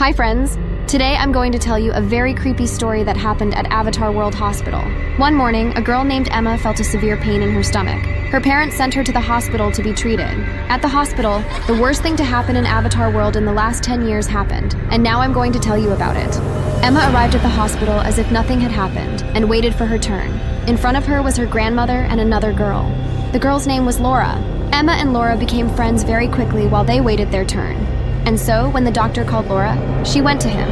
Hi friends! Today I'm going to tell you a very creepy story that happened at Avatar World Hospital. One morning, a girl named Emma felt a severe pain in her stomach. Her parents sent her to the hospital to be treated. At the hospital, the worst thing to happen in Avatar World in the last 10 years happened, and now I'm going to tell you about it. Emma arrived at the hospital as if nothing had happened and waited for her turn. In front of her was her grandmother and another girl. The girl's name was Laura. Emma and Laura became friends very quickly while they waited their turn. And so, when the doctor called Laura, she went to him.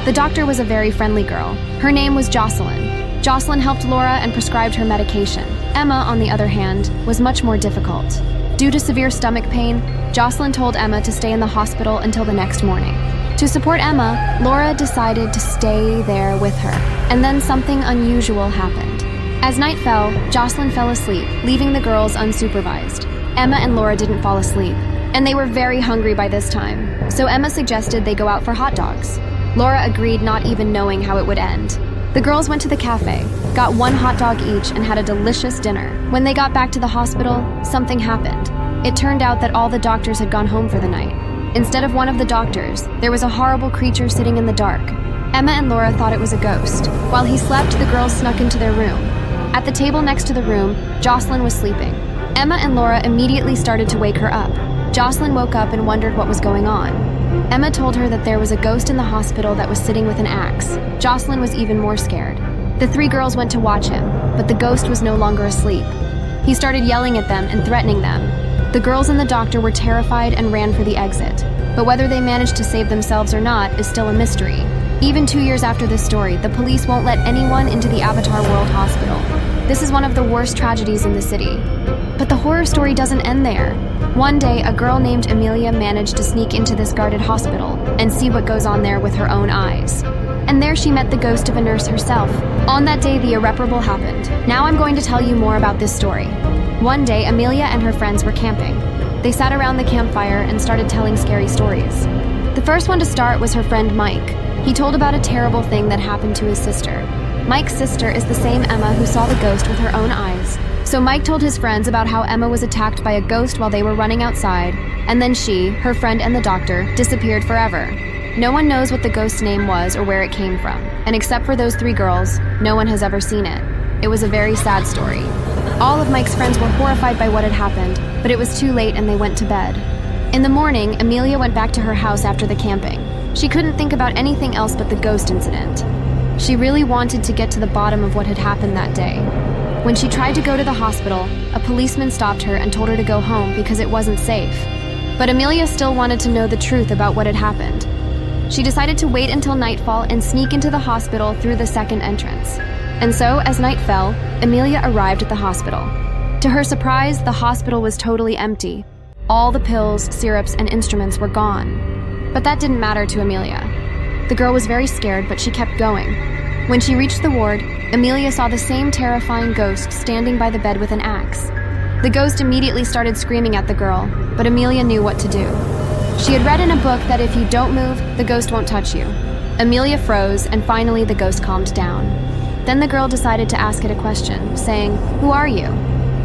The doctor was a very friendly girl. Her name was Jocelyn. Jocelyn helped Laura and prescribed her medication. Emma, on the other hand, was much more difficult. Due to severe stomach pain, Jocelyn told Emma to stay in the hospital until the next morning. To support Emma, Laura decided to stay there with her. And then something unusual happened. As night fell, Jocelyn fell asleep, leaving the girls unsupervised. Emma and Laura didn't fall asleep, and they were very hungry by this time, so Emma suggested they go out for hot dogs. Laura agreed, not even knowing how it would end. The girls went to the cafe, got one hot dog each, and had a delicious dinner. When they got back to the hospital, something happened. It turned out that all the doctors had gone home for the night. Instead of one of the doctors, there was a horrible creature sitting in the dark. Emma and Laura thought it was a ghost. While he slept, the girls snuck into their room. At the table next to the room, Jocelyn was sleeping. Emma and Laura immediately started to wake her up. Jocelyn woke up and wondered what was going on. Emma told her that there was a ghost in the hospital that was sitting with an axe. Jocelyn was even more scared. The three girls went to watch him, but the ghost was no longer asleep. He started yelling at them and threatening them. The girls and the doctor were terrified and ran for the exit, but whether they managed to save themselves or not is still a mystery. Even 2 years after this story, the police won't let anyone into the Avatar World Hospital. This is one of the worst tragedies in the city. But the horror story doesn't end there. One day, a girl named Amelia managed to sneak into this guarded hospital and see what goes on there with her own eyes. And there she met the ghost of a nurse herself. On that day, the irreparable happened. Now I'm going to tell you more about this story. One day, Amelia and her friends were camping. They sat around the campfire and started telling scary stories. The first one to start was her friend Mike. He told about a terrible thing that happened to his sister. Mike's sister is the same Emma who saw the ghost with her own eyes. So Mike told his friends about how Emma was attacked by a ghost while they were running outside, and then she, her friend, and the doctor disappeared forever. No one knows what the ghost's name was or where it came from, and except for those three girls, no one has ever seen it. It was a very sad story. All of Mike's friends were horrified by what had happened, but it was too late and they went to bed. In the morning, Amelia went back to her house after the camping. She couldn't think about anything else but the ghost incident. She really wanted to get to the bottom of what had happened that day. When she tried to go to the hospital, a policeman stopped her and told her to go home because it wasn't safe. But Amelia still wanted to know the truth about what had happened. She decided to wait until nightfall and sneak into the hospital through the second entrance. And so, as night fell, Amelia arrived at the hospital. To her surprise, the hospital was totally empty. All the pills, syrups, and instruments were gone. But that didn't matter to Amelia. The girl was very scared, but she kept going. When she reached the ward, Amelia saw the same terrifying ghost standing by the bed with an axe. The ghost immediately started screaming at the girl, but Amelia knew what to do. She had read in a book that if you don't move, the ghost won't touch you. Amelia froze, and finally the ghost calmed down. Then the girl decided to ask it a question, saying, "Who are you?"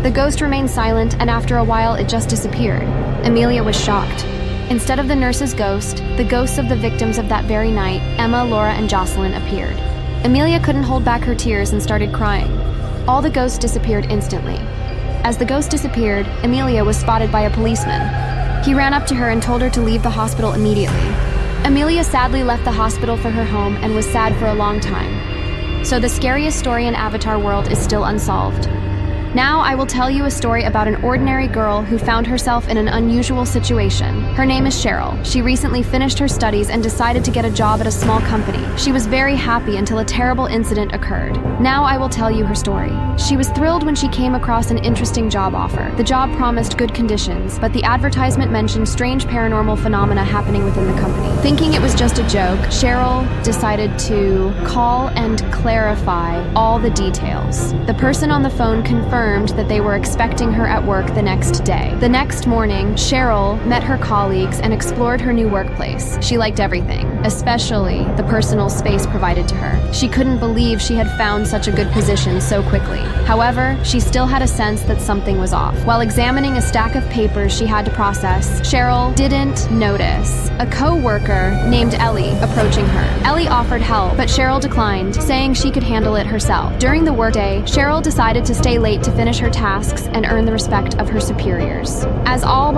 The ghost remained silent, and after a while it just disappeared. Amelia was shocked. Instead of the nurse's ghost, the ghosts of the victims of that very night, Emma, Laura, and Jocelyn, appeared. Amelia couldn't hold back her tears and started crying. All the ghosts disappeared instantly. As the ghost disappeared, Amelia was spotted by a policeman. He ran up to her and told her to leave the hospital immediately. Amelia sadly left the hospital for her home and was sad for a long time. So the scariest story in Avatar World is still unsolved. Now I will tell you a story about an ordinary girl who found herself in an unusual situation. Her name is Cheryl. She recently finished her studies and decided to get a job at a small company. She was very happy until a terrible incident occurred. Now I will tell you her story. She was thrilled when she came across an interesting job offer. The job promised good conditions, but the advertisement mentioned strange paranormal phenomena happening within the company. Thinking it was just a joke, Cheryl decided to call and clarify all the details. The person on the phone confirmed confirmed that they were expecting her at work the next day. The next morning, Cheryl met her colleagues and explored her new workplace. She liked everything, especially the personal space provided to her. She couldn't believe she had found such a good position so quickly. However, she still had a sense that something was off. While examining a stack of papers she had to process, Cheryl didn't notice a co-worker named Ellie approaching her. Ellie offered help, but Cheryl declined, saying she could handle it herself. During the workday, Cheryl decided to stay late to finish her tasks and earn the respect of her superiors. As all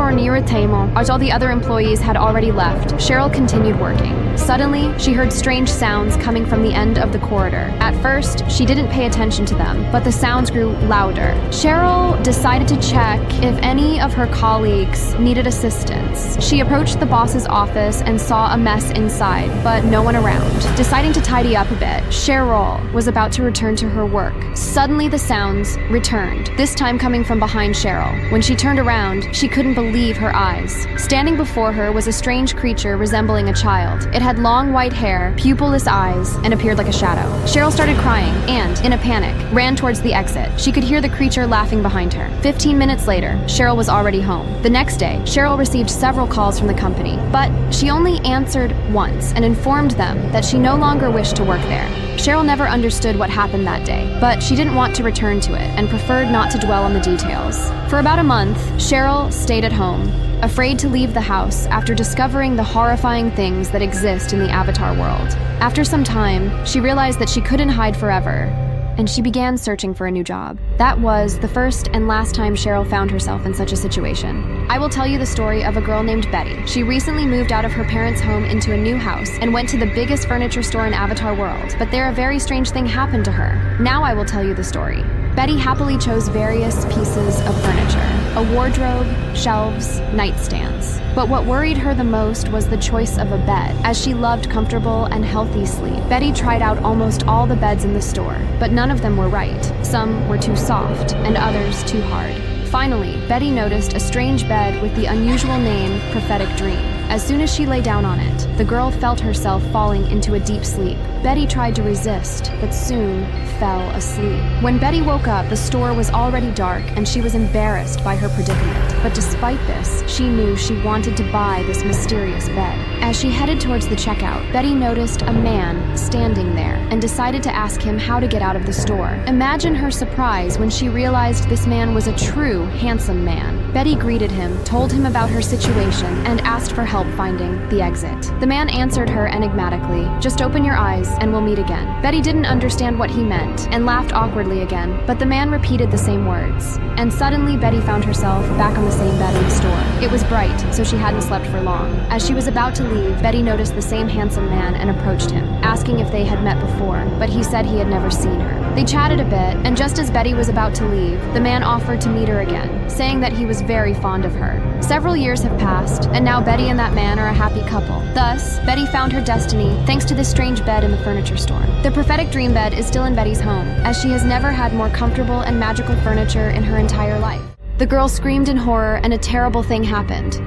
the other employees had already left, Cheryl continued working. Suddenly, she heard strange sounds coming from the end of the corridor. At first, she didn't pay attention to them, but the sounds grew louder. Cheryl decided to check if any of her colleagues needed assistance. She approached the boss's office and saw a mess inside, but no one around. Deciding to tidy up a bit, Cheryl was about to return to her work. Suddenly, the sounds returned, this time coming from behind Cheryl. When she turned around, she couldn't believe her eyes. Standing before her was a strange creature resembling a child. It had long white hair, pupilless eyes, and appeared like a shadow. Cheryl started crying and, in a panic, ran towards the exit. She could hear the creature laughing behind her. 15 minutes later, Cheryl was already home. The next day, Cheryl received several calls from the company, but she only answered once and informed them that she no longer wished to work there. Cheryl never understood what happened that day, but she didn't want to return to it and preferred not to dwell on the details. For about a month, Cheryl stayed at home, afraid to leave the house after discovering the horrifying things that exist in the Avatar world. After some time, she realized that she couldn't hide forever, and she began searching for a new job. That was the first and last time Cheryl found herself in such a situation. I will tell you the story of a girl named Betty. She recently moved out of her parents' home into a new house and went to the biggest furniture store in Avatar world, but there a very strange thing happened to her. Now I will tell you the story. Betty happily chose various pieces of furniture: a wardrobe, shelves, nightstands. But what worried her the most was the choice of a bed, as she loved comfortable and healthy sleep. Betty tried out almost all the beds in the store, but none of them were right. Some were too soft, and others too hard. Finally, Betty noticed a strange bed with the unusual name Prophetic Dream. As soon as she lay down on it, the girl felt herself falling into a deep sleep. Betty tried to resist, but soon fell asleep. When Betty woke up, the store was already dark and she was embarrassed by her predicament. But despite this, she knew she wanted to buy this mysterious bed. As she headed towards the checkout, Betty noticed a man standing there and decided to ask him how to get out of the store. Imagine her surprise when she realized this man was a true, handsome man. Betty greeted him, told him about her situation, and asked for help finding the exit. The man answered her enigmatically, "Just open your eyes and we'll meet again." Betty didn't understand what he meant and laughed awkwardly again, but the man repeated the same words. And suddenly Betty found herself back on the same bed in the store. It was bright, so she hadn't slept for long. As she was about to leave, Betty noticed the same handsome man and approached him, asking if they had met before, but he said he had never seen her. They chatted a bit, and just as Betty was about to leave, the man offered to meet her again, saying that he was very fond of her. Several years have passed, and now Betty and that man are a happy couple. Thus, Betty found her destiny thanks to this strange bed in the furniture store. The prophetic dream bed is still in Betty's home, as she has never had more comfortable and magical furniture in her entire life. The girl screamed in horror, and a terrible thing happened.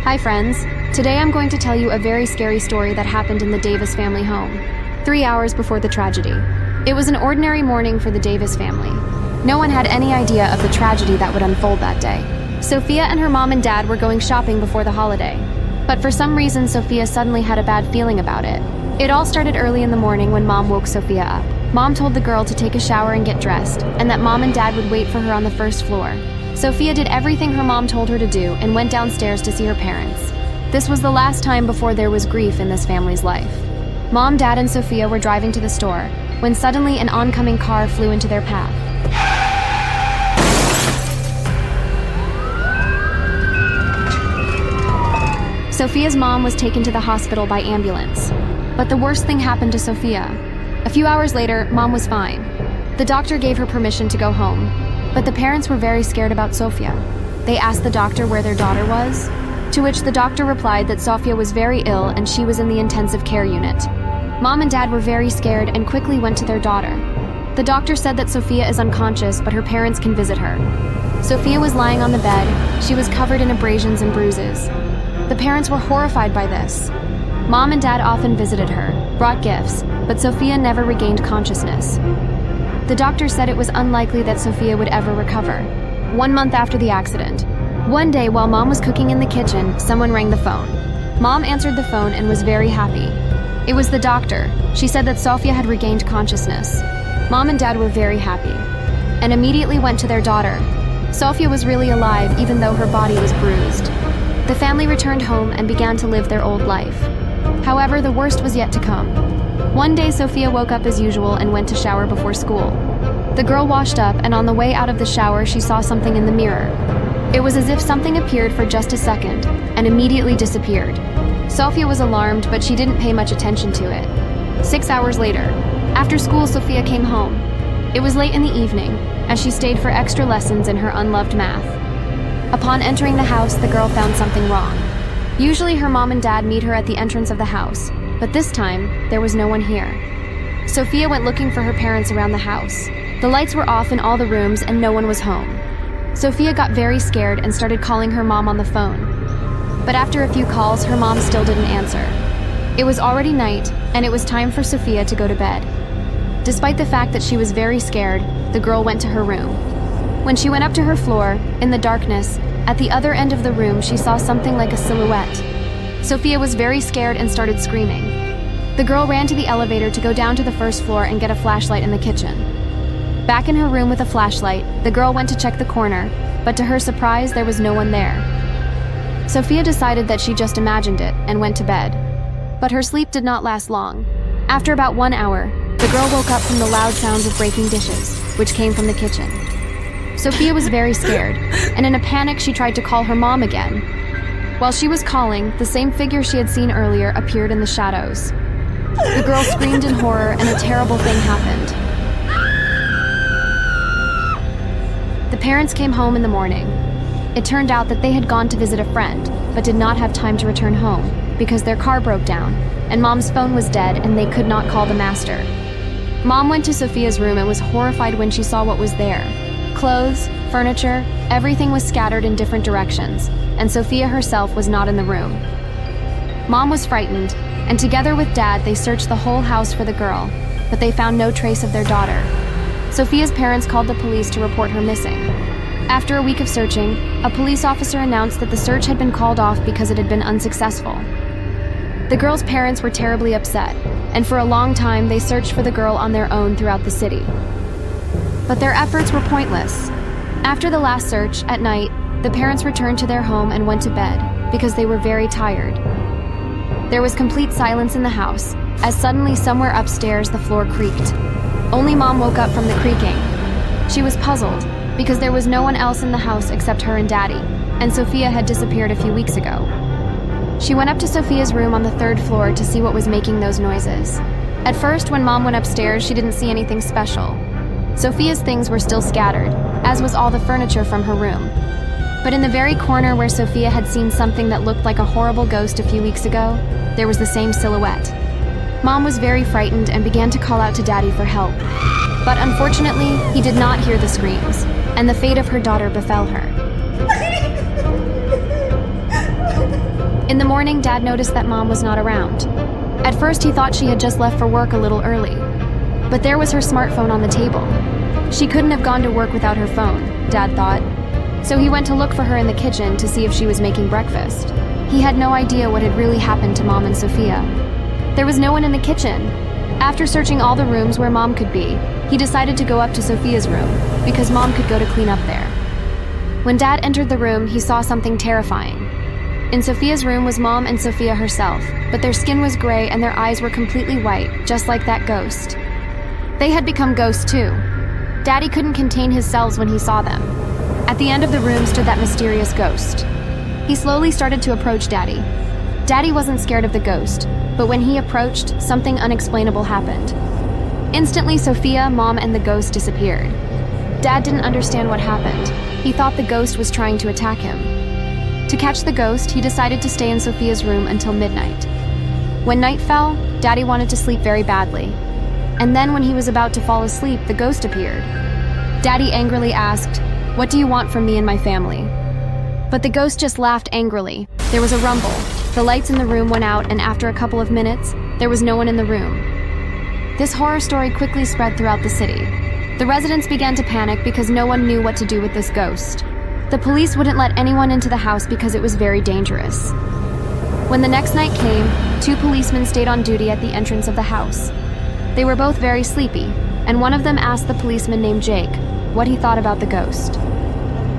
Hi friends, today I'm going to tell you a very scary story that happened in the Davis family home, 3 hours before the tragedy. It was an ordinary morning for the Davis family. No one had any idea of the tragedy that would unfold that day. Sophia and her mom and dad were going shopping before the holiday, but for some reason Sophia suddenly had a bad feeling about it. It all started early in the morning when Mom woke Sophia up. Mom told the girl to take a shower and get dressed, and that Mom and Dad would wait for her on the first floor. Sophia did everything her mom told her to do and went downstairs to see her parents. This was the last time before there was grief in this family's life. Mom, Dad, and Sophia were driving to the store when suddenly an oncoming car flew into their path. Sophia's mom was taken to the hospital by ambulance, but the worst thing happened to Sophia. A few hours later, Mom was fine. The doctor gave her permission to go home, but the parents were very scared about Sophia. They asked the doctor where their daughter was, to which the doctor replied that Sophia was very ill and she was in the intensive care unit. Mom and Dad were very scared and quickly went to their daughter. The doctor said that Sophia is unconscious, but her parents can visit her. Sophia was lying on the bed. She was covered in abrasions and bruises. The parents were horrified by this. Mom and Dad often visited her, brought gifts, but Sophia never regained consciousness. The doctor said it was unlikely that Sophia would ever recover. 1 month after the accident, one day while Mom was cooking in the kitchen, someone rang the phone. Mom answered the phone and was very happy. It was the doctor. She said that Sophia had regained consciousness. Mom and Dad were very happy and immediately went to their daughter. Sophia was really alive even though her body was bruised. The family returned home and began to live their old life. However, the worst was yet to come. One day, Sophia woke up as usual and went to shower before school. The girl washed up, and on the way out of the shower, she saw something in the mirror. It was as if something appeared for just a second and immediately disappeared. Sophia was alarmed, but she didn't pay much attention to it. 6 hours later, after school, Sophia came home. It was late in the evening, as she stayed for extra lessons in her unloved math. Upon entering the house, the girl found something wrong. Usually her mom and dad meet her at the entrance of the house, but this time, there was no one here. Sophia went looking for her parents around the house. The lights were off in all the rooms and no one was home. Sophia got very scared and started calling her mom on the phone. But after a few calls, her mom still didn't answer. It was already night, and it was time for Sophia to go to bed. Despite the fact that she was very scared, the girl went to her room. When she went up to her floor, in the darkness, at the other end of the room, she saw something like a silhouette. Sophia was very scared and started screaming. The girl ran to the elevator to go down to the first floor and get a flashlight in the kitchen. Back in her room with a flashlight, the girl went to check the corner, but to her surprise, there was no one there. Sophia decided that she just imagined it and went to bed. But her sleep did not last long. After about 1 hour, the girl woke up from the loud sounds of breaking dishes, which came from the kitchen. Sophia was very scared, and in a panic she tried to call her mom again. While she was calling, the same figure she had seen earlier appeared in the shadows. The girl screamed in horror and a terrible thing happened. The parents came home in the morning. It turned out that they had gone to visit a friend, but did not have time to return home because their car broke down, and Mom's phone was dead and they could not call the master. Mom went to Sophia's room and was horrified when she saw what was there. Clothes, furniture, everything was scattered in different directions, and Sophia herself was not in the room. Mom was frightened, and together with Dad, they searched the whole house for the girl, but they found no trace of their daughter. Sophia's parents called the police to report her missing. After a week of searching, a police officer announced that the search had been called off because it had been unsuccessful. The girl's parents were terribly upset, and for a long time they searched for the girl on their own throughout the city. But their efforts were pointless. After the last search, at night, the parents returned to their home and went to bed because they were very tired. There was complete silence in the house, as suddenly somewhere upstairs the floor creaked. Only Mom woke up from the creaking. She was puzzled, because there was no one else in the house except her and Daddy, and Sophia had disappeared a few weeks ago. She went up to Sophia's room on the 3rd floor to see what was making those noises. At first, when Mom went upstairs, she didn't see anything special. Sophia's things were still scattered, as was all the furniture from her room. But in the very corner where Sophia had seen something that looked like a horrible ghost a few weeks ago, there was the same silhouette. Mom was very frightened and began to call out to Daddy for help. But unfortunately, he did not hear the screams, and the fate of her daughter befell her. In the morning, Dad noticed that Mom was not around. At first, he thought she had just left for work a little early. But there was her smartphone on the table. She couldn't have gone to work without her phone, Dad thought. So he went to look for her in the kitchen to see if she was making breakfast. He had no idea what had really happened to Mom and Sophia. There was no one in the kitchen. After searching all the rooms where Mom could be, he decided to go up to Sophia's room, because Mom could go to clean up there. When Dad entered the room, he saw something terrifying. In Sophia's room was Mom and Sophia herself, but their skin was gray and their eyes were completely white, just like that ghost. They had become ghosts too. Daddy couldn't contain his selves when he saw them. At the end of the room stood that mysterious ghost. He slowly started to approach Daddy. Daddy wasn't scared of the ghost, but when he approached, something unexplainable happened. Instantly, Sophia, Mom, and the ghost disappeared. Dad didn't understand what happened. He thought the ghost was trying to attack him. To catch the ghost, he decided to stay in Sophia's room until midnight. When night fell, Daddy wanted to sleep very badly. And then when he was about to fall asleep, the ghost appeared. Daddy angrily asked, "What do you want from me and my family?" But the ghost just laughed angrily. There was a rumble. The lights in the room went out, and after a couple of minutes, there was no one in the room. This horror story quickly spread throughout the city. The residents began to panic because no one knew what to do with this ghost. The police wouldn't let anyone into the house because it was very dangerous. When the next night came, 2 policemen stayed on duty at the entrance of the house. They were both very sleepy, and one of them asked the policeman named Jake what he thought about the ghost.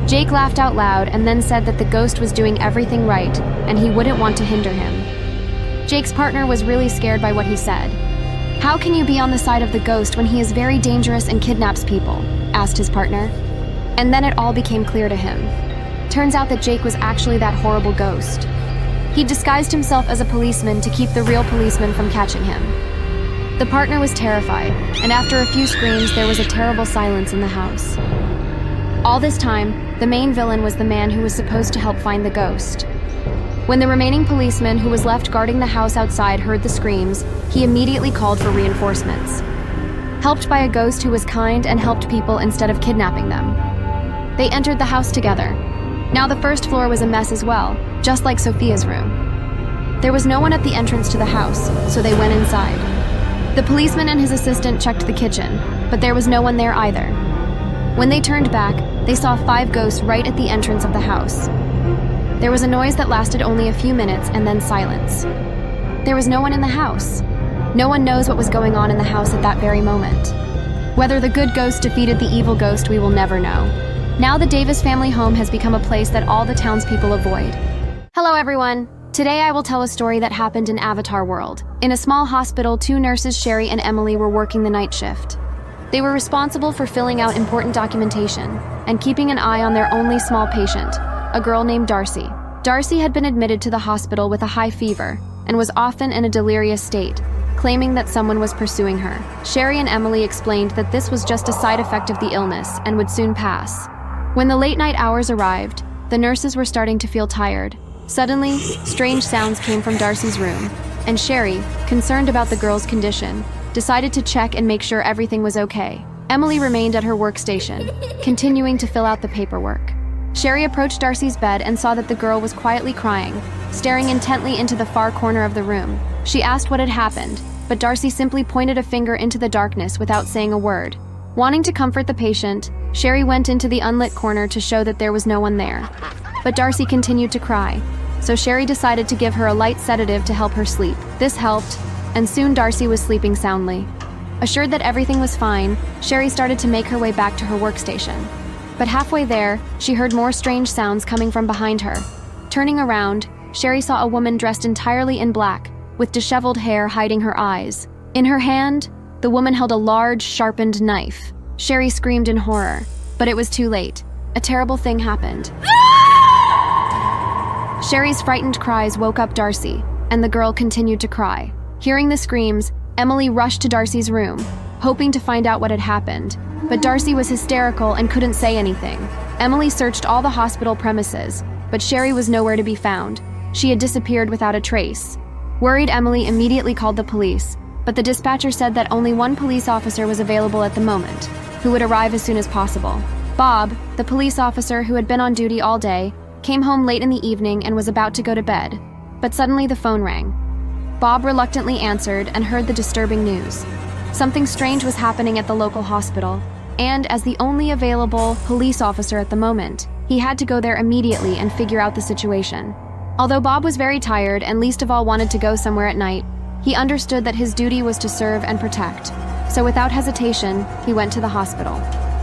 Jake laughed out loud and then said that the ghost was doing everything right and he wouldn't want to hinder him. Jake's partner was really scared by what he said. "How can you be on the side of the ghost when he is very dangerous and kidnaps people?" asked his partner. And then it all became clear to him. Turns out that Jake was actually that horrible ghost. He disguised himself as a policeman to keep the real policeman from catching him. The partner was terrified, and after a few screams, there was a terrible silence in the house. All this time, the main villain was the man who was supposed to help find the ghost. When the remaining policeman who was left guarding the house outside heard the screams, he immediately called for reinforcements. Helped by a ghost who was kind and helped people instead of kidnapping them. They entered the house together. Now the first floor was a mess as well, just like Sophia's room. There was no one at the entrance to the house, so they went inside. The policeman and his assistant checked the kitchen, but there was no one there either. When they turned back, they saw 5 ghosts right at the entrance of the house. There was a noise that lasted only a few minutes and then silence. There was no one in the house. No one knows what was going on in the house at that very moment. Whether the good ghost defeated the evil ghost, we will never know. Now the Davis family home has become a place that all the townspeople avoid. Hello everyone! Today I will tell a story that happened in Avatar World. In a small hospital, 2 nurses, Sherry and Emily, were working the night shift. They were responsible for filling out important documentation and keeping an eye on their only small patient, a girl named Darcy. Darcy had been admitted to the hospital with a high fever and was often in a delirious state, claiming that someone was pursuing her. Sherry and Emily explained that this was just a side effect of the illness and would soon pass. When the late night hours arrived, the nurses were starting to feel tired. Suddenly, strange sounds came from Darcy's room, and Sherry, concerned about the girl's condition, decided to check and make sure everything was okay. Emily remained at her workstation, continuing to fill out the paperwork. Sherry approached Darcy's bed and saw that the girl was quietly crying, staring intently into the far corner of the room. She asked what had happened, but Darcy simply pointed a finger into the darkness without saying a word. Wanting to comfort the patient, Sherry went into the unlit corner to show that there was no one there. But Darcy continued to cry, so Sherry decided to give her a light sedative to help her sleep. This helped, and soon Darcy was sleeping soundly. Assured that everything was fine, Sherry started to make her way back to her workstation. But halfway there, she heard more strange sounds coming from behind her. Turning around, Sherry saw a woman dressed entirely in black, with disheveled hair hiding her eyes. In her hand, the woman held a large, sharpened knife. Sherry screamed in horror, but it was too late. A terrible thing happened. Sherry's frightened cries woke up Darcy, and the girl continued to cry. Hearing the screams, Emily rushed to Darcy's room, hoping to find out what had happened. But Darcy was hysterical and couldn't say anything. Emily searched all the hospital premises, but Sherry was nowhere to be found. She had disappeared without a trace. Worried, Emily immediately called the police, but the dispatcher said that only one police officer was available at the moment, who would arrive as soon as possible. Bob, the police officer who had been on duty all day, came home late in the evening and was about to go to bed, but suddenly the phone rang. Bob reluctantly answered and heard the disturbing news. Something strange was happening at the local hospital, and as the only available police officer at the moment, he had to go there immediately and figure out the situation. Although Bob was very tired and least of all wanted to go somewhere at night, he understood that his duty was to serve and protect. So without hesitation, he went to the hospital.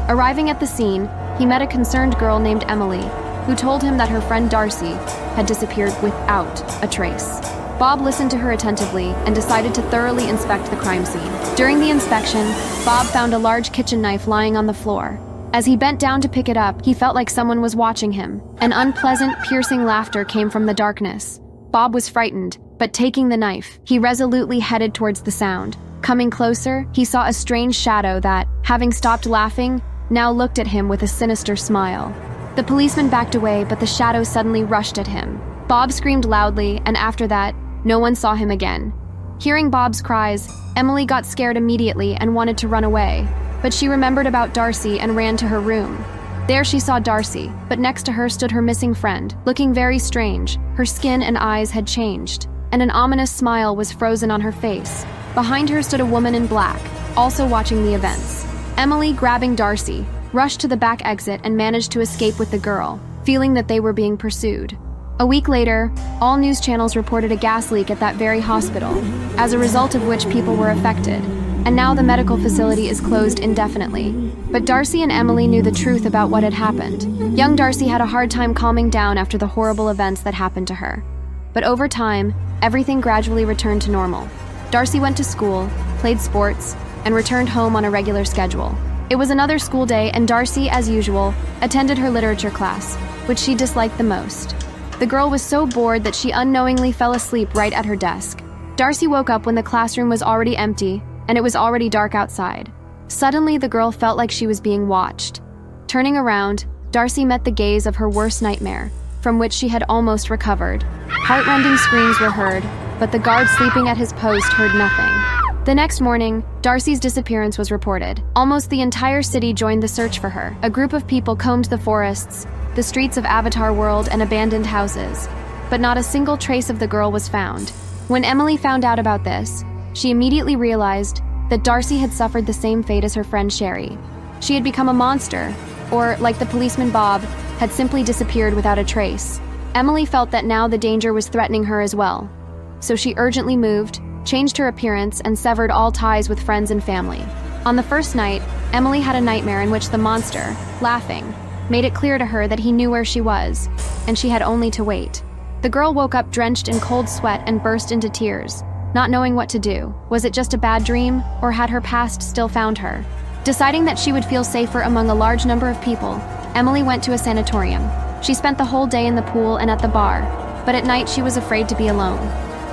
Arriving at the scene, he met a concerned girl named Emily, who told him that her friend Darcy had disappeared without a trace. Bob listened to her attentively and decided to thoroughly inspect the crime scene. During the inspection, Bob found a large kitchen knife lying on the floor. As he bent down to pick it up, he felt like someone was watching him. An unpleasant, piercing laughter came from the darkness. Bob was frightened, but taking the knife, he resolutely headed towards the sound. Coming closer, he saw a strange shadow that, having stopped laughing, now looked at him with a sinister smile. The policeman backed away, but the shadow suddenly rushed at him. Bob screamed loudly, and after that, no one saw him again. Hearing Bob's cries, Emily got scared immediately and wanted to run away, but she remembered about Darcy and ran to her room. There she saw Darcy, but next to her stood her missing friend, looking very strange. Her skin and eyes had changed. and an ominous smile was frozen on her face. Behind her stood a woman in black, also watching the events. Emily, grabbing Darcy, rushed to the back exit and managed to escape with the girl, feeling that they were being pursued. A week later, all news channels reported a gas leak at that very hospital, as a result of which people were affected, and now the medical facility is closed indefinitely. But Darcy and Emily knew the truth about what had happened. Young Darcy had a hard time calming down after the horrible events that happened to her. But over time, everything gradually returned to normal. Darcy went to school, played sports, and returned home on a regular schedule. It was another school day, and Darcy, as usual, attended her literature class, which she disliked the most. The girl was so bored that she unknowingly fell asleep right at her desk. Darcy woke up when the classroom was already empty, and it was already dark outside. Suddenly, the girl felt like she was being watched. Turning around, Darcy met the gaze of her worst nightmare, from which she had almost recovered. Heart-rending screams were heard, but the guard sleeping at his post heard nothing. The next morning, Darcy's disappearance was reported. Almost the entire city joined the search for her. A group of people combed the forests, the streets of Avatar World, and abandoned houses, but not a single trace of the girl was found. When Emily found out about this, she immediately realized that Darcy had suffered the same fate as her friend Sherry. She had become a monster, or, like the policeman Bob, had simply disappeared without a trace. Emily felt that now the danger was threatening her as well. So she urgently moved, changed her appearance, and severed all ties with friends and family. On the first night, Emily had a nightmare in which the monster, laughing, made it clear to her that he knew where she was, and she had only to wait. The girl woke up drenched in cold sweat and burst into tears, not knowing what to do. Was it just a bad dream, or had her past still found her? Deciding that she would feel safer among a large number of people, Emily went to a sanatorium. She spent the whole day in the pool and at the bar, but at night she was afraid to be alone.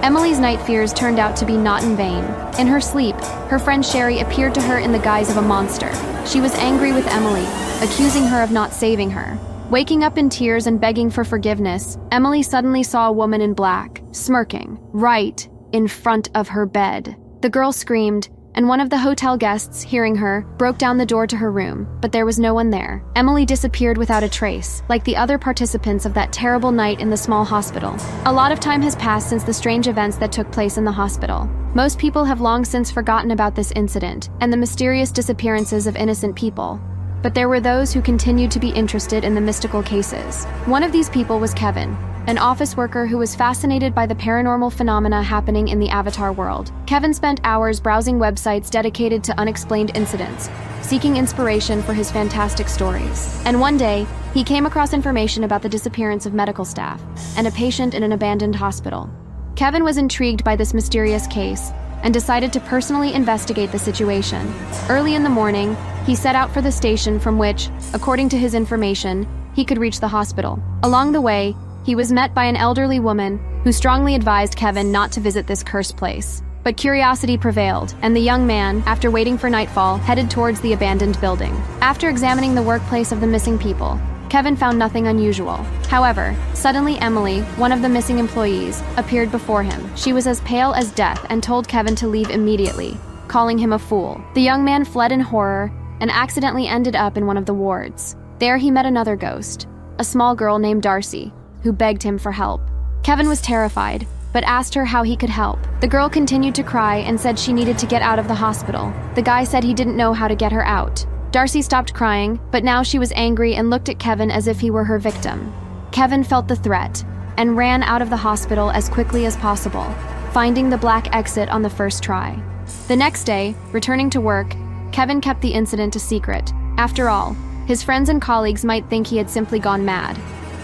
Emily's night fears turned out to be not in vain. In her sleep, her friend Sherry appeared to her in the guise of a monster. She was angry with Emily, accusing her of not saving her. Waking up in tears and begging for forgiveness, Emily suddenly saw a woman in black, smirking, right in front of her bed. The girl screamed, and one of the hotel guests, hearing her, broke down the door to her room, but there was no one there. Emily disappeared without a trace, like the other participants of that terrible night in the small hospital. A lot of time has passed since the strange events that took place in the hospital. Most people have long since forgotten about this incident and the mysterious disappearances of innocent people. But there were those who continued to be interested in the mystical cases. One of these people was Kevin, an office worker who was fascinated by the paranormal phenomena happening in the Avatar world. Kevin spent hours browsing websites dedicated to unexplained incidents, seeking inspiration for his fantastic stories. And one day, he came across information about the disappearance of medical staff and a patient in an abandoned hospital. Kevin was intrigued by this mysterious case and decided to personally investigate the situation. Early in the morning, he set out for the station from which, according to his information, he could reach the hospital. Along the way, he was met by an elderly woman who strongly advised Kevin not to visit this cursed place. But curiosity prevailed, and the young man, after waiting for nightfall, headed towards the abandoned building. After examining the workplace of the missing people, Kevin found nothing unusual. However, suddenly Emily, one of the missing employees, appeared before him. She was as pale as death and told Kevin to leave immediately, calling him a fool. The young man fled in horror and accidentally ended up in one of the wards. There he met another ghost, a small girl named Darcy, who begged him for help. Kevin was terrified, but asked her how he could help. The girl continued to cry and said she needed to get out of the hospital. The guy said he didn't know how to get her out. Darcy stopped crying, but now she was angry and looked at Kevin as if he were her victim. Kevin felt the threat and ran out of the hospital as quickly as possible, finding the black exit on the first try. The next day, returning to work, Kevin kept the incident a secret. After all, his friends and colleagues might think he had simply gone mad.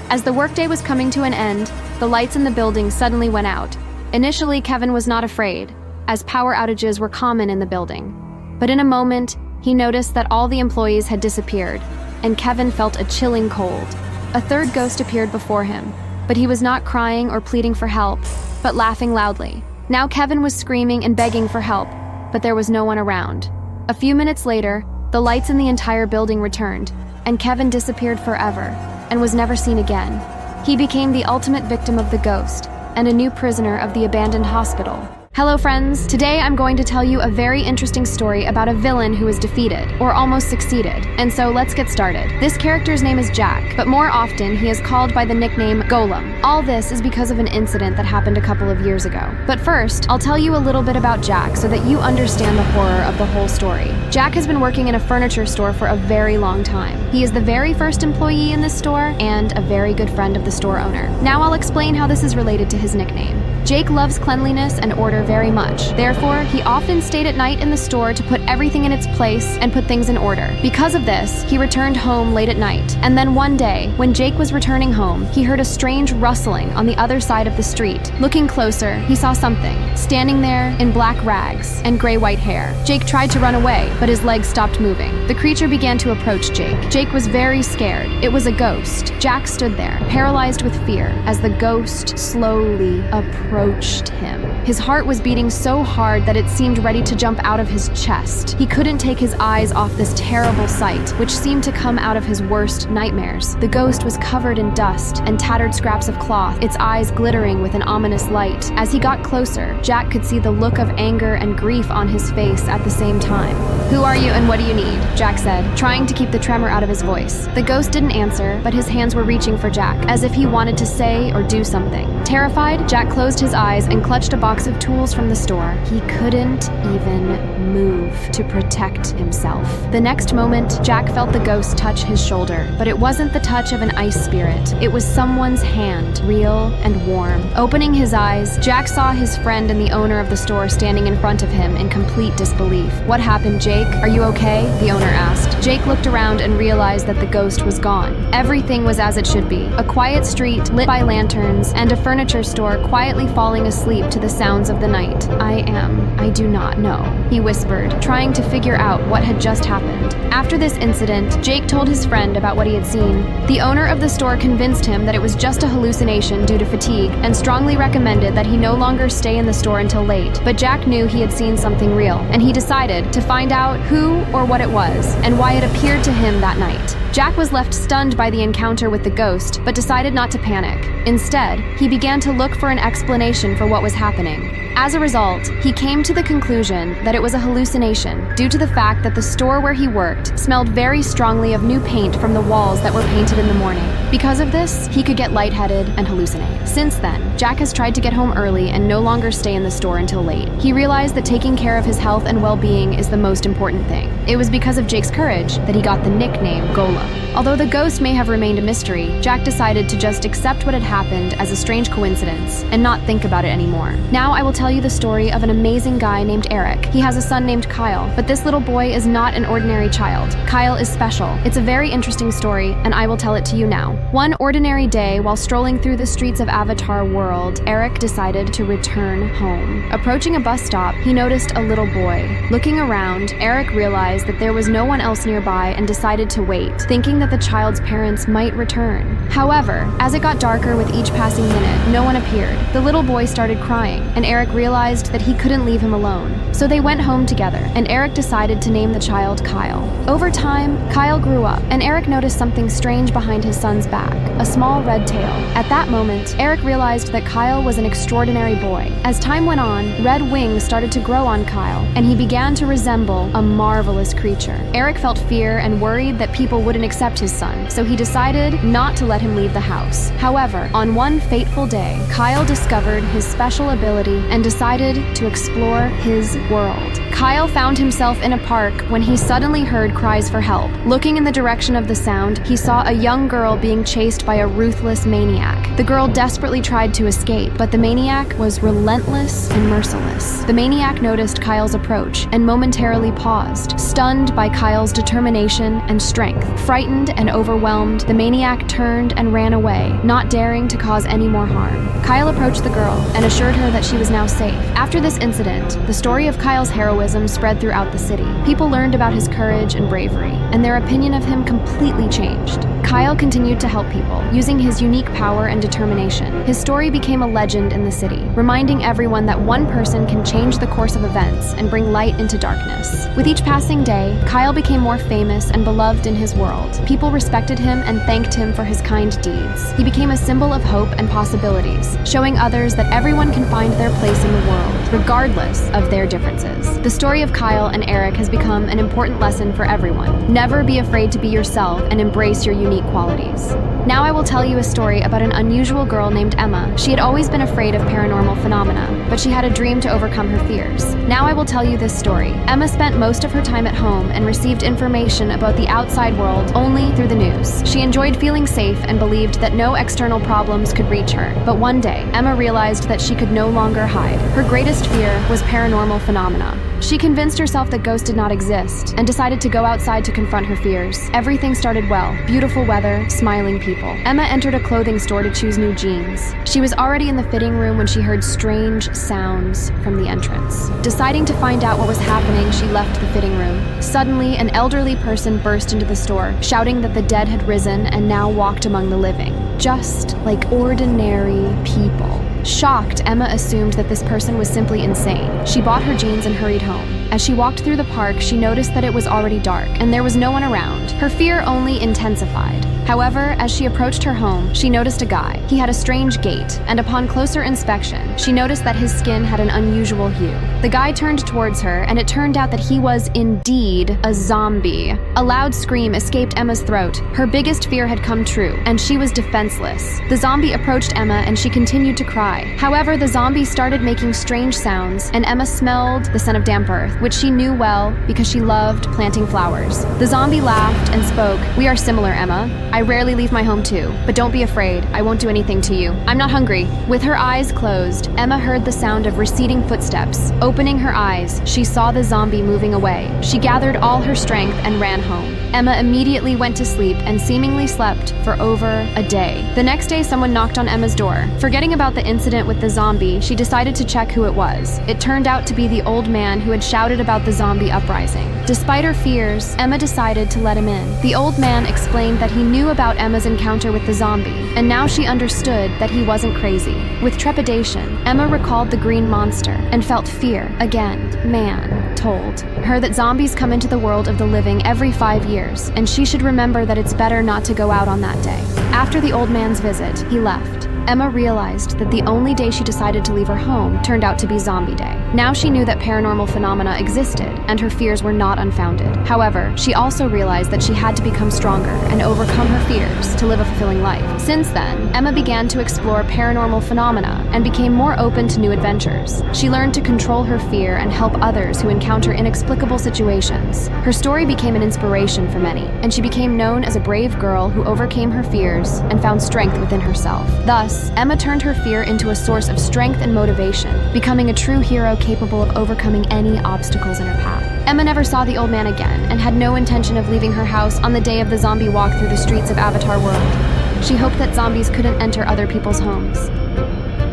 As the workday was coming to an end, the lights in the building suddenly went out. Initially, Kevin was not afraid, as power outages were common in the building. But in a moment, he noticed that all the employees had disappeared, and Kevin felt a chilling cold. A third ghost appeared before him, but he was not crying or pleading for help, but laughing loudly. Now Kevin was screaming and begging for help, but there was no one around. A few minutes later, the lights in the entire building returned, and Kevin disappeared forever and was never seen again. He became the ultimate victim of the ghost and a new prisoner of the abandoned hospital. Hello friends, today I'm going to tell you a very interesting story about a villain who was defeated, or almost succeeded. And so let's get started. This character's name is Jack, but more often he is called by the nickname Golem. All this is because of an incident that happened a couple of years ago. But first, I'll tell you a little bit about Jack so that you understand the horror of the whole story. Jack has been working in a furniture store for a very long time. He is the very first employee in this store and a very good friend of the store owner. Now I'll explain how this is related to his nickname. Jake loves cleanliness and order very much. Therefore, he often stayed at night in the store to put everything in its place and put things in order. Because of this, he returned home late at night. And then one day, when Jake was returning home, he heard a strange rustling on the other side of the street. Looking closer, he saw something, standing there in black rags and gray-white hair. Jake tried to run away, but his legs stopped moving. The creature began to approach Jake. Jake was very scared. It was a ghost. Jack stood there, paralyzed with fear, as the ghost slowly approached him. His heart was beating so hard that it seemed ready to jump out of his chest. He couldn't take his eyes off this terrible sight, which seemed to come out of his worst nightmares. The ghost was covered in dust and tattered scraps of cloth, its eyes glittering with an ominous light. As he got closer, Jack could see the look of anger and grief on his face at the same time. "Who are you and what do you need?" Jack said, trying to keep the tremor out of his voice. The ghost didn't answer, but his hands were reaching for Jack, as if he wanted to say or do something. Terrified, Jack closed his eyes and clutched a box of tools from the store. He couldn't even move to protect himself. The next moment, Jack felt the ghost touch his shoulder, but it wasn't the touch of an ice spirit. It was someone's hand, real and warm. Opening his eyes, Jack saw his friend and the owner of the store standing in front of him in complete disbelief. "What happened, Jake? Are you okay?" the owner asked. Jake looked around and realized that the ghost was gone. Everything was as it should be. A quiet street lit by lanterns and a furniture store quietly falling asleep to the sounds of the night. I do not know," he whispered, trying to figure out what had just happened. After this incident, Jake told his friend about what he had seen. The owner of the store convinced him that it was just a hallucination due to fatigue and strongly recommended that he no longer stay in the store until late. But Jack knew he had seen something real, and he decided to find out who or what it was and why it appeared to him that night. Jack was left stunned by the encounter with the ghost, but decided not to panic. Instead, he began to look for an explanation for what was happening. As a result, he came to the conclusion that it was a hallucination due to the fact that the store where he worked smelled very strongly of new paint from the walls that were painted in the morning. Because of this, he could get lightheaded and hallucinate. Since then, Jack has tried to get home early and no longer stay in the store until late. He realized that taking care of his health and well-being is the most important thing. It was because of Jake's courage that he got the nickname Golem. Although the ghost may have remained a mystery, Jack decided to just accept what had happened as a strange coincidence and not think about it anymore. Now I will tell you the story of an amazing guy named Eric. He has a son named Kyle, but this little boy is not an ordinary child. Kyle is special. It's a very interesting story, and I will tell it to you now. One ordinary day, while strolling through the streets of Avatar World, Eric decided to return home. Approaching a bus stop, he noticed a little boy. Looking around, Eric realized that there was no one else nearby and decided to wait, thinking that the child's parents might return. However, as it got darker with each passing minute, no one appeared. The little boy started crying, and Eric realized that he couldn't leave him alone. So they went home together, and Eric decided to name the child Kyle. Over time, Kyle grew up, and Eric noticed something strange behind his son's back, a small red tail. At that moment, Eric realized that Kyle was an extraordinary boy. As time went on, red wings started to grow on Kyle, and he began to resemble a marvelous creature. Eric felt fear and worried that people wouldn't accept his son, so he decided not to let him leave the house. However, on one fateful day, Kyle discovered his special ability and decided to explore his world. Kyle found himself in a park when he suddenly heard cries for help. Looking in the direction of the sound, he saw a young girl being chased by a ruthless maniac. The girl desperately tried to escape, but the maniac was relentless and merciless. The maniac noticed Kyle's approach and momentarily paused, stunned by Kyle's determination and strength. Frightened and overwhelmed, the maniac turned and ran away, not daring to cause any more harm. Kyle approached the girl and assured her that she was now safe. After this incident, the story of Kyle's heroism spread throughout the city. People learned about his courage and bravery, and their opinion of him completely changed. Kyle continued to help people, using his unique power and determination. His story became a legend in the city, reminding everyone that one person can change the course of events and bring light into darkness. With each passing day, Kyle became more famous and beloved in his world. People respected him and thanked him for his kind deeds. He became a symbol of hope and possibilities, showing others that everyone can find their place in the world. regardless of their differences. The story of Kyle and Eric has become an important lesson for everyone. Never be afraid to be yourself and embrace your unique qualities. Now I will tell you a story about an unusual girl named Emma. She had always been afraid of paranormal phenomena, but she had a dream to overcome her fears. Now I will tell you this story. Emma spent most of her time at home and received information about the outside world only through the news. She enjoyed feeling safe and believed that no external problems could reach her. But one day, Emma realized that she could no longer hide. Her greatest fear was paranormal phenomena. She convinced herself that ghosts did not exist and decided to go outside to confront her fears. Everything started well. Beautiful weather, smiling people. Emma entered a clothing store to choose new jeans. She was already in the fitting room when she heard strange sounds from the entrance. Deciding to find out what was happening, she left the fitting room. Suddenly, an elderly person burst into the store, shouting that the dead had risen and now walked among the living, just like ordinary people. Shocked, Emma assumed that this person was simply insane. She bought her jeans and hurried home. As she walked through the park, she noticed that it was already dark and there was no one around. Her fear only intensified. However, as she approached her home, she noticed a guy. He had a strange gait, and upon closer inspection, she noticed that his skin had an unusual hue. The guy turned towards her, and it turned out that he was indeed a zombie. A loud scream escaped Emma's throat. Her biggest fear had come true, and she was defenseless. The zombie approached Emma, and she continued to cry. However, the zombie started making strange sounds, and Emma smelled the scent of damp earth, which she knew well because she loved planting flowers. The zombie laughed and spoke, "We are similar, Emma. I rarely leave my home too, but don't be afraid, I won't do anything to you. I'm not hungry." With her eyes closed, Emma heard the sound of receding footsteps. Opening her eyes, she saw the zombie moving away. She gathered all her strength and ran home. Emma immediately went to sleep and seemingly slept for over a day. The next day, someone knocked on Emma's door. Forgetting about the incident with the zombie, she decided to check who it was. It turned out to be the old man who had shouted about the zombie uprising. Despite her fears, Emma decided to let him in. The old man explained that he knew about Emma's encounter with the zombie, and now she understood that he wasn't crazy. With trepidation, Emma recalled the green monster and felt fear again. Man told her that zombies come into the world of the living every 5 years, and she should remember that it's better not to go out on that day. After the old man's visit, he left. Emma realized that the only day she decided to leave her home turned out to be Zombie Day. Now she knew that paranormal phenomena existed, and her fears were not unfounded. However, she also realized that she had to become stronger and overcome her fears to live a fulfilling life. Since then, Emma began to explore paranormal phenomena and became more open to new adventures. She learned to control her fear and help others who encounter inexplicable situations. Her story became an inspiration for many, and she became known as a brave girl who overcame her fears and found strength within herself. Thus, Emma turned her fear into a source of strength and motivation, becoming a true hero capable of overcoming any obstacles in her path. Emma never saw the old man again and had no intention of leaving her house on the day of the zombie walk through the streets of Avatar World. She hoped that zombies couldn't enter other people's homes.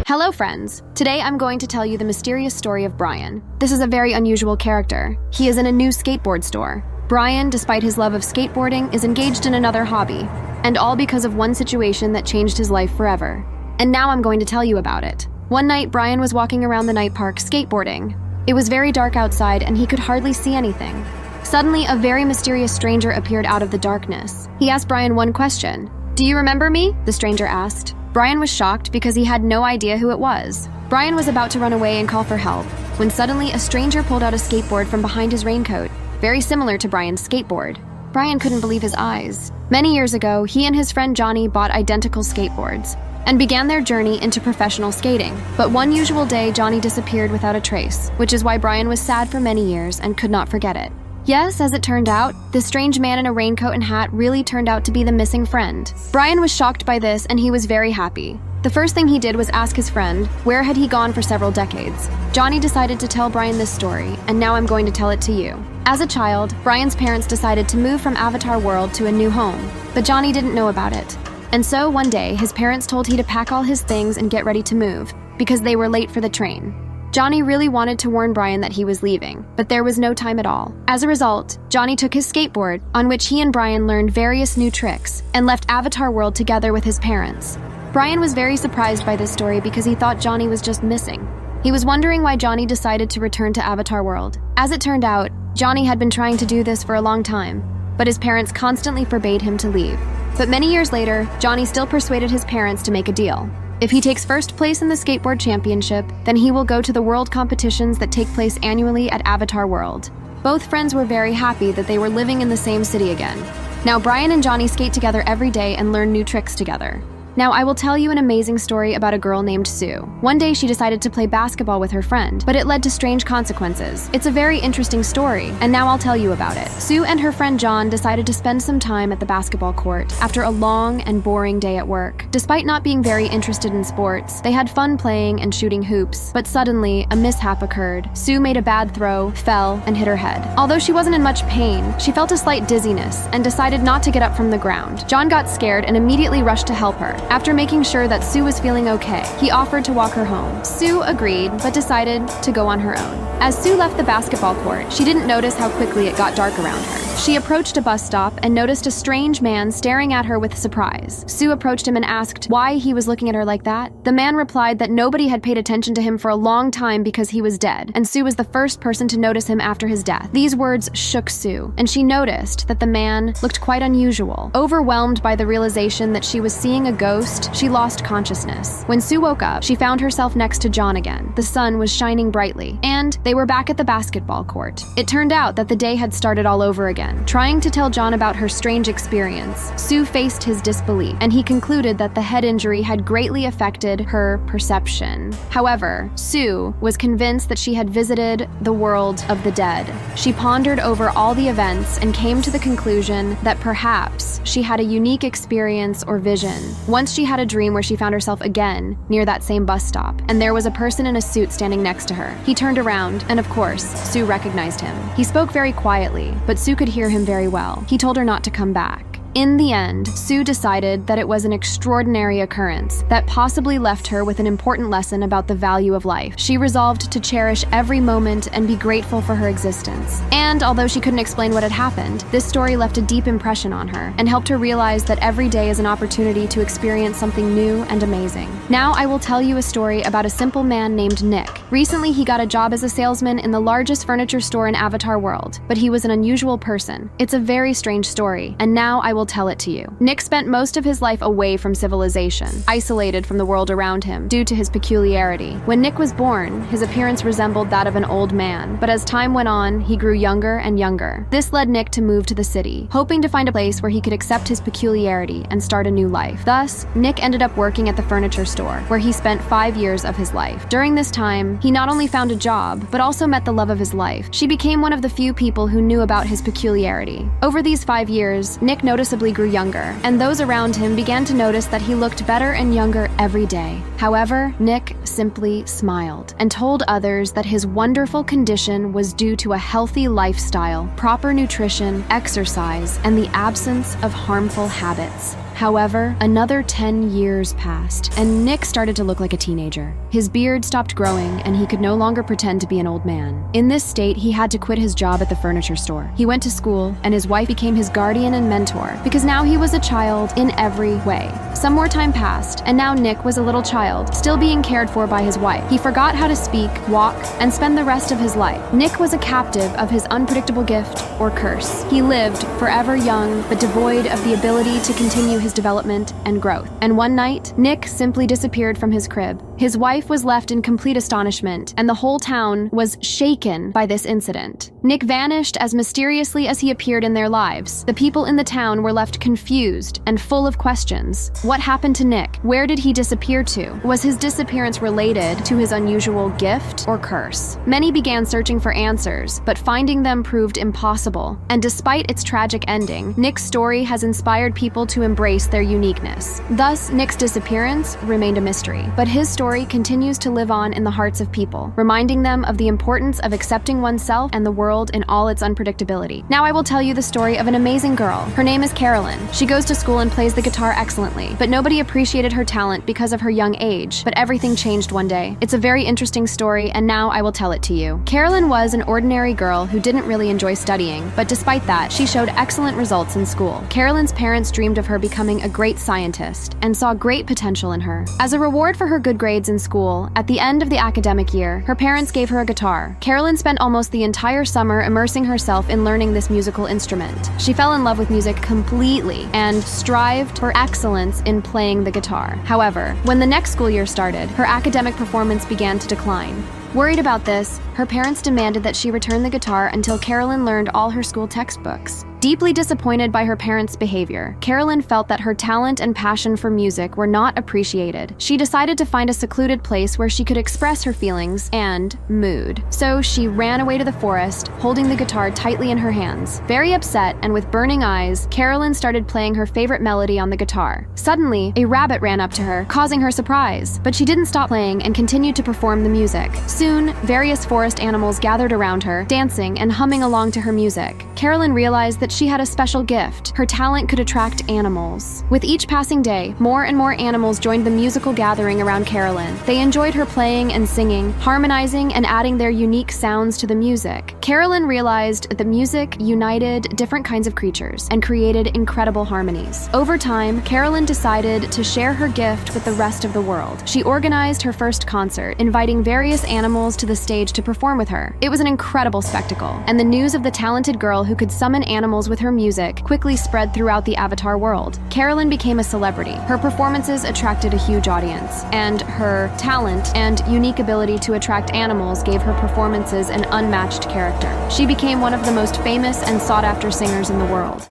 Hello friends! Today I'm going to tell you the mysterious story of Brian. This is a very unusual character. He is in a new skateboard store. Brian, despite his love of skateboarding, is engaged in another hobby, and all because of one situation that changed his life forever. And now I'm going to tell you about it. One night, Brian was walking around the night park skateboarding. It was very dark outside and he could hardly see anything. Suddenly, a very mysterious stranger appeared out of the darkness. He asked Brian one question. "Do you remember me?" the stranger asked. Brian was shocked because he had no idea who it was. Brian was about to run away and call for help, when suddenly a stranger pulled out a skateboard from behind his raincoat, very similar to Brian's skateboard. Brian couldn't believe his eyes. Many years ago, he and his friend Johnny bought identical skateboards and began their journey into professional skating. But one usual day, Johnny disappeared without a trace, which is why Brian was sad for many years and could not forget it. Yes, as it turned out, this strange man in a raincoat and hat really turned out to be the missing friend. Brian was shocked by this and he was very happy. The first thing he did was ask his friend, where had he gone for several decades? Johnny decided to tell Brian this story, and now I'm going to tell it to you. As a child, Brian's parents decided to move from Avatar World to a new home, but Johnny didn't know about it. And so one day, his parents told him to pack all his things and get ready to move, because they were late for the train. Johnny really wanted to warn Brian that he was leaving, but there was no time at all. As a result, Johnny took his skateboard, on which he and Brian learned various new tricks, and left Avatar World together with his parents. Brian was very surprised by this story because he thought Johnny was just missing. He was wondering why Johnny decided to return to Avatar World. As it turned out, Johnny had been trying to do this for a long time, but his parents constantly forbade him to leave. But many years later, Johnny still persuaded his parents to make a deal. If he takes first place in the skateboard championship, then he will go to the world competitions that take place annually at Avatar World. Both friends were very happy that they were living in the same city again. Now Brian and Johnny skate together every day and learn new tricks together. Now I will tell you an amazing story about a girl named Sue. One day she decided to play basketball with her friend, but it led to strange consequences. It's a very interesting story, and now I'll tell you about it. Sue and her friend John decided to spend some time at the basketball court after a long and boring day at work. Despite not being very interested in sports, they had fun playing and shooting hoops, but suddenly a mishap occurred. Sue made a bad throw, fell, and hit her head. Although she wasn't in much pain, she felt a slight dizziness and decided not to get up from the ground. John got scared and immediately rushed to help her. After making sure that Sue was feeling okay, he offered to walk her home. Sue agreed, but decided to go on her own. As Sue left the basketball court, she didn't notice how quickly it got dark around her. She approached a bus stop and noticed a strange man staring at her with surprise. Sue approached him and asked why he was looking at her like that. The man replied that nobody had paid attention to him for a long time because he was dead, and Sue was the first person to notice him after his death. These words shook Sue, and she noticed that the man looked quite unusual. Overwhelmed by the realization that she was seeing a ghost, she lost consciousness. When Sue woke up, she found herself next to John again. The sun was shining brightly, and they were back at the basketball court. It turned out that the day had started all over again. Trying to tell John about her strange experience, Sue faced his disbelief, and he concluded that the head injury had greatly affected her perception. However, Sue was convinced that she had visited the world of the dead. She pondered over all the events and came to the conclusion that perhaps she had a unique experience or vision. Once she had a dream where she found herself again near that same bus stop, and there was a person in a suit standing next to her. He turned around, and of course, Sue recognized him. He spoke very quietly, but Sue could hear him very well. He told her not to come back. In the end, Sue decided that it was an extraordinary occurrence that possibly left her with an important lesson about the value of life. She resolved to cherish every moment and be grateful for her existence. And although she couldn't explain what had happened, this story left a deep impression on her and helped her realize that every day is an opportunity to experience something new and amazing. Now I will tell you a story about a simple man named Nick. Recently, he got a job as a salesman in the largest furniture store in Avatar World, but he was an unusual person. It's a very strange story, and now I will tell it to you. Nick spent most of his life away from civilization, isolated from the world around him due to his peculiarity. When Nick was born, his appearance resembled that of an old man, but as time went on, he grew younger and younger. This led Nick to move to the city, hoping to find a place where he could accept his peculiarity and start a new life. Thus, Nick ended up working at the furniture store, where he spent 5 years of his life. During this time, he not only found a job, but also met the love of his life. She became one of the few people who knew about his peculiarity. Over these 5 years, Nick noticeably grew younger, and those around him began to notice that he looked better and younger every day. However, Nick simply smiled and told others that his wonderful condition was due to a healthy lifestyle, proper nutrition, exercise, and the absence of harmful habits. However, another 10 years passed, and Nick started to look like a teenager. His beard stopped growing, and he could no longer pretend to be an old man. In this state, he had to quit his job at the furniture store. He went to school, and his wife became his guardian and mentor, because now he was a child in every way. Some more time passed, and now Nick was a little child, still being cared for by his wife. He forgot how to speak, walk, and spend the rest of his life. Nick was a captive of his unpredictable gift or curse. He lived forever young, but devoid of the ability to continue his development and growth. And one night, Nick simply disappeared from his crib. His wife was left in complete astonishment, and the whole town was shaken by this incident. Nick vanished as mysteriously as he appeared in their lives. The people in the town were left confused and full of questions. What happened to Nick? Where did he disappear to? Was his disappearance related to his unusual gift or curse? Many began searching for answers, but finding them proved impossible. And despite its tragic ending, Nick's story has inspired people to embrace their uniqueness. Thus, Nick's disappearance remained a mystery, but his story continues to live on in the hearts of people, reminding them of the importance of accepting oneself and the world in all its unpredictability. Now I will tell you the story of an amazing girl. Her name is Carolyn. She goes to school and plays the guitar excellently, but nobody appreciated her talent because of her young age. But everything changed one day. It's a very interesting story, and now I will tell it to you. Carolyn was an ordinary girl who didn't really enjoy studying, but despite that, she showed excellent results in school. Carolyn's parents dreamed of her becoming a great scientist and saw great potential in her. As a reward for her good grades grades in school, at the end of the academic year, her parents gave her a guitar. Carolyn spent almost the entire summer immersing herself in learning this musical instrument. She fell in love with music completely and strived for excellence in playing the guitar. However, when the next school year started, her academic performance began to decline. Worried about this, her parents demanded that she return the guitar until Carolyn learned all her school textbooks. Deeply disappointed by her parents' behavior, Carolyn felt that her talent and passion for music were not appreciated. She decided to find a secluded place where she could express her feelings and mood. So she ran away to the forest, holding the guitar tightly in her hands. Very upset and with burning eyes, Carolyn started playing her favorite melody on the guitar. Suddenly, a rabbit ran up to her, causing her surprise. But she didn't stop playing and continued to perform the music. Soon, various forest animals gathered around her, dancing and humming along to her music. Carolyn realized that she had a special gift. Her talent could attract animals. With each passing day, more and more animals joined the musical gathering around Carolyn. They enjoyed her playing and singing, harmonizing and adding their unique sounds to the music. Carolyn realized that music united different kinds of creatures and created incredible harmonies. Over time, Carolyn decided to share her gift with the rest of the world. She organized her first concert, inviting various animals to the stage to perform with her. It was an incredible spectacle, and the news of the talented girl who could summon animals with her music quickly spread throughout the Avatar world. Carolyn became a celebrity. Her performances attracted a huge audience, and her talent and unique ability to attract animals gave her performances an unmatched character. She became one of the most famous and sought-after singers in the world.